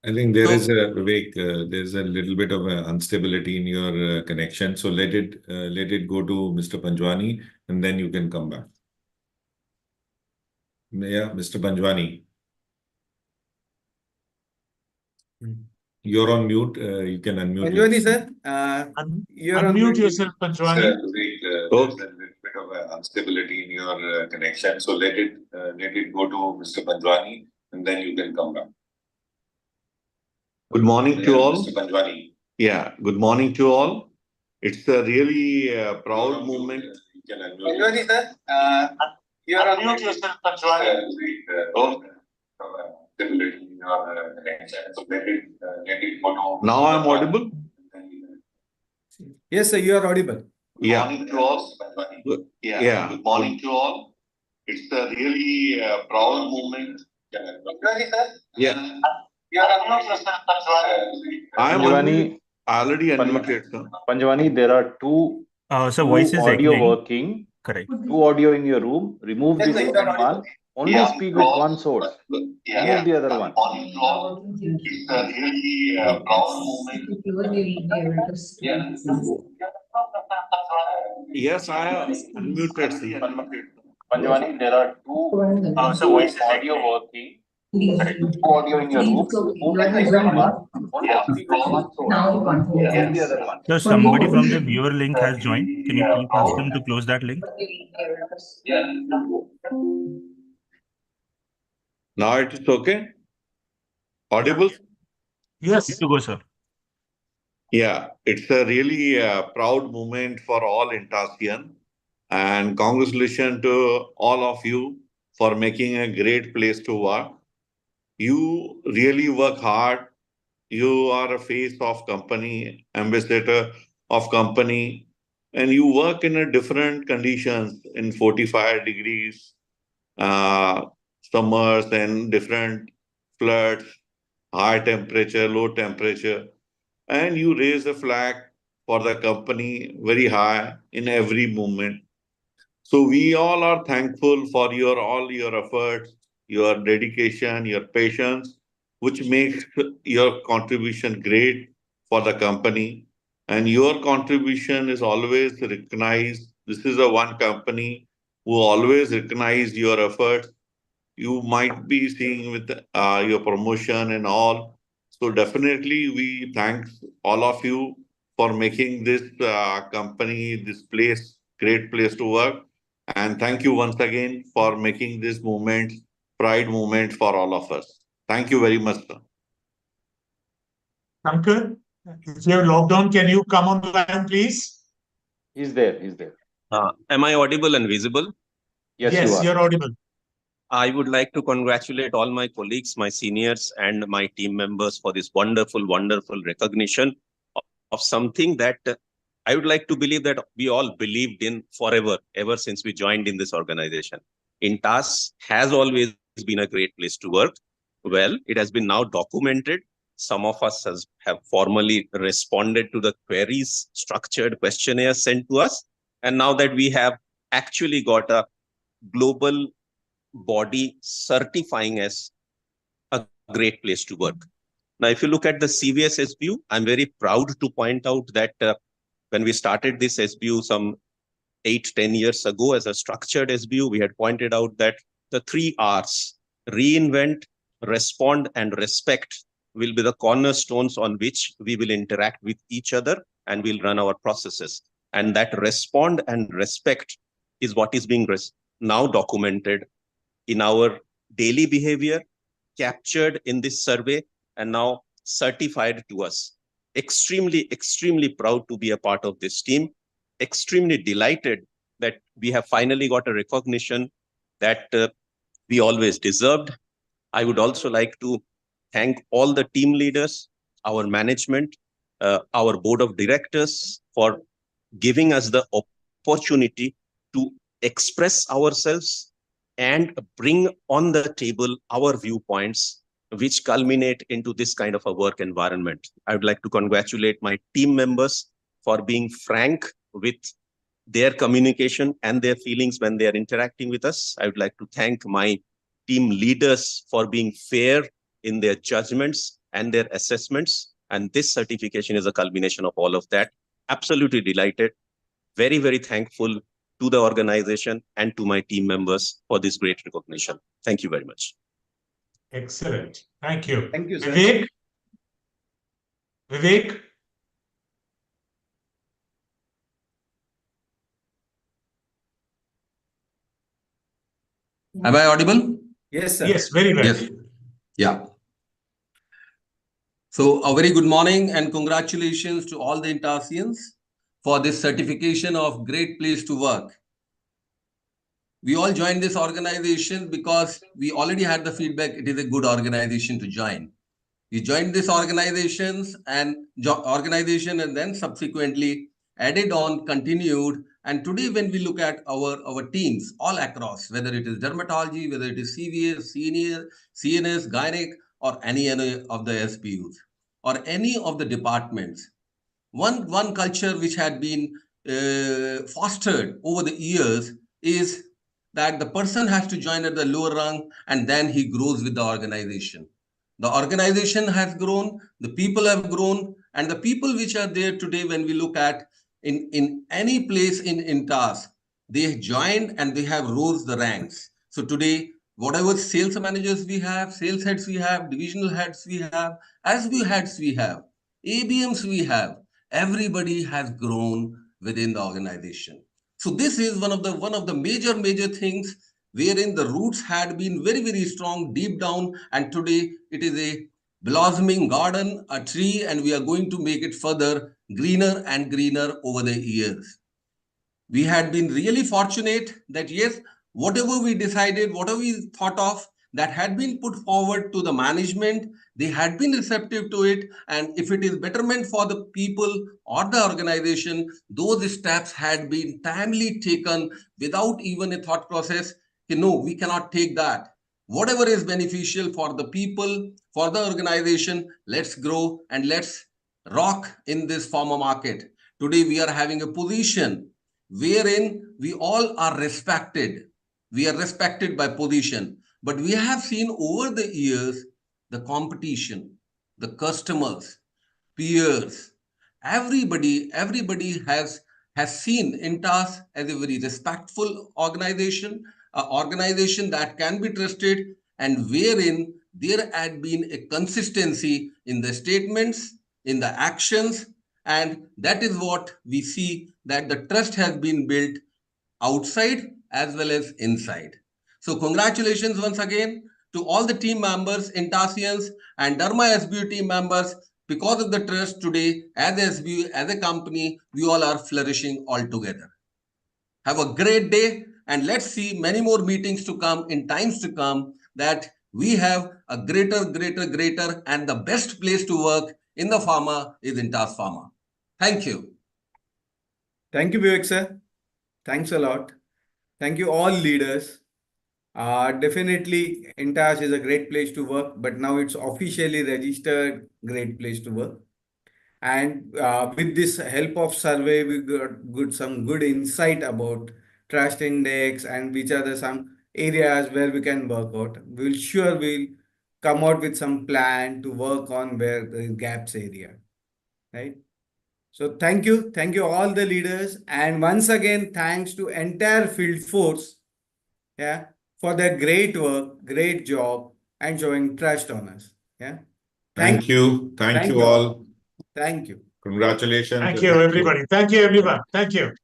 I think there is a Vivek, there's a little bit of instability in your connection. So let it go to Mr. Panjwani, and then you can come back. Yeah, Mr. Panjwani. You're on mute. You can unmute. Panjwani, sir, you're on Unmute mute. yourself, Panjwani. There's a little bit of instability in your connection. So let it go to Mr. Panjwani, and then you can come back. Good morning to all. Mr. Panjwani. Yeah, good morning to all. It's a really proud moment. You can unmute. Panjwani, sir, you're on mute. yourself, Panjwani. Instability in your connection. So let it go to. Now I'm audible. Yes, sir, you are audible. Yeah. Morning to all. Yeah. Good morning to all. It's a really proud moment. Panjwani, sir, Yeah. you are on mute. I'm Panjwani, already unmuted, sir. Panjwani, there are two So voice is audio echoing. working. Correct. Two audio in your room. Remove Yes, this sir, you are one. audible. Only Yeah. speak with one source. Remove the other one. Morning to all. It's a really proud moment. Yes, I am unmuted, sir. Panjwani, there are two voice is audio working. Two audio in your room. Remove the other one. Only speak with one source. Remove the other one. So somebody from the viewer link has joined. Can you please ask them to close that link? Now it is okay? Audible? Yes. Good to go, sir. Yeah, it's a really proud moment for all Intasian. And congratulations to all of you for making a great place to work. You really work hard. You are a face of company, ambassador of company, and you work in a different conditions in 45 degrees, summers and different floods, high temperature, low temperature, and you raise a flag for the company very high in every moment. So we all are thankful for all your efforts, your dedication, your patience, which makes your contribution great for the company. And your contribution is always recognized. This is a one company who always recognize your efforts. You might be seeing with your promotion and all. So definitely we thank all of you for making this company, this place, great place to work. And thank you once again for making this moment, pride moment for all of us. Thank you very much, sir. Shankar, if you have logged on, can you come on the line, please? He's there. He's there. Am I audible and visible? Yes, you are. You're audible. I would like to congratulate all my colleagues, my seniors, and my team members for this wonderful, wonderful recognition of something that I would like to believe that we all believed in forever, ever since we joined in this organization. Intas has always been a great place to work. Well, it has been now documented. Some of us have formally responded to the queries, structured questionnaires sent to us. And now that we have actually got a global body certifying as a great place to work. Now, if you look at the CVS SBU, I'm very proud to point out that when we started this SBU some 8-10 years ago as a structured SBU, we had pointed out that the 3 R's, reinvent, respond, and respect, will be the cornerstones on which we will interact with each other and we'll run our processes. And that respond and respect is what is being now documented in our daily behavior, captured in this survey, and now certified to us. Extremely, extremely proud to be a part of this team. Extremely delighted that we have finally got a recognition that we always deserved. I would also like to thank all the team leaders, our management, our board of directors for giving us the opportunity to express ourselves and bring on the table our viewpoints, which culminate into this kind of a work environment. I would like to congratulate my team members for being frank with their communication and their feelings when they are interacting with us. I would like to thank my team leaders for being fair in their judgments and their assessments. And this certification is a culmination of all of that. Absolutely delighted. Very, very thankful to the organization and to my team members for this great recognition. Thank you very much. Excellent. Thank you. Thank you, sir. Vivek? Am I audible? Yes, sir. Yes, very well. Yes. Yeah. So a very good morning and congratulations to all the Intasians for this certification of Great Place to Work. We all joined this organization because we already had the feedback it is a good organization to join. We joined this organization and then subsequently added on, continued. And today when we look at our teams all across, whether it is dermatology, whether it is CVS, CNS, Gynec, or any other of the SPUs, or any of the departments, one culture which had been fostered over the years is that the person has to join at the lower rung and then he grows with the organization. The organization has grown, the people have grown, and the people which are there today, when we look at in any place in Intas, they joined and they have rose the ranks. So today, whatever sales managers we have, sales heads we have, divisional heads we have, SBU heads we have, ABMs we have, everybody has grown within the organization. So this is one of the major things wherein the roots had been very, very strong deep down, and today it is a blossoming garden, a tree, and we are going to make it further greener and greener over the years. We had been really fortunate that yes, whatever we decided, whatever we thought of, that had been put forward to the management, they had been receptive to it, and if it is betterment for the people or the organization, those steps had been timely taken without even a thought process. No, we cannot take that. Whatever is beneficial for the people, for the organization, let's grow and let's rock in this pharma market. Today we are having a position wherein we all are respected. We are respected by position. But we have seen over the years the competition, the customers, peers, everybody has seen Intas as a very respectful organization, an organization that can be trusted, and wherein there had been a consistency in the statements, in the actions, and that is what we see, that the trust has been built outside as well as inside. So congratulations once again to all the team members, Intasians and Derma SBU team members. Because of the trust today, as SBU, as a company, we all are flourishing all together. Have a great day, and let's see many more meetings to come in times to come, that we have a greater, and the best place to work in the pharma is Intas Pharma. Thank you. Thank you, Vivek sir. Thanks a lot. Thank you all leaders. Definitely Intas is a great place to work, but now it's officially registered great place to work. And with this help of survey, we got some good insight about trust index and which are some areas where we can work out. We'll come out with some plan to work on where the gaps area, right? So thank you all the leaders, and once again thanks to entire field force, yeah, for their great work, great job, and showing trust on us. Yeah. Thank you all. Thank you. Congratulations. Thank you, everybody. Thank you, everyone. Thank you.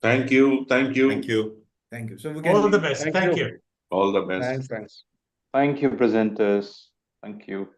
Thank you. Thank you. So we can all the best. Thank you. All the best. Thanks. Thank you, presenters. Thank you.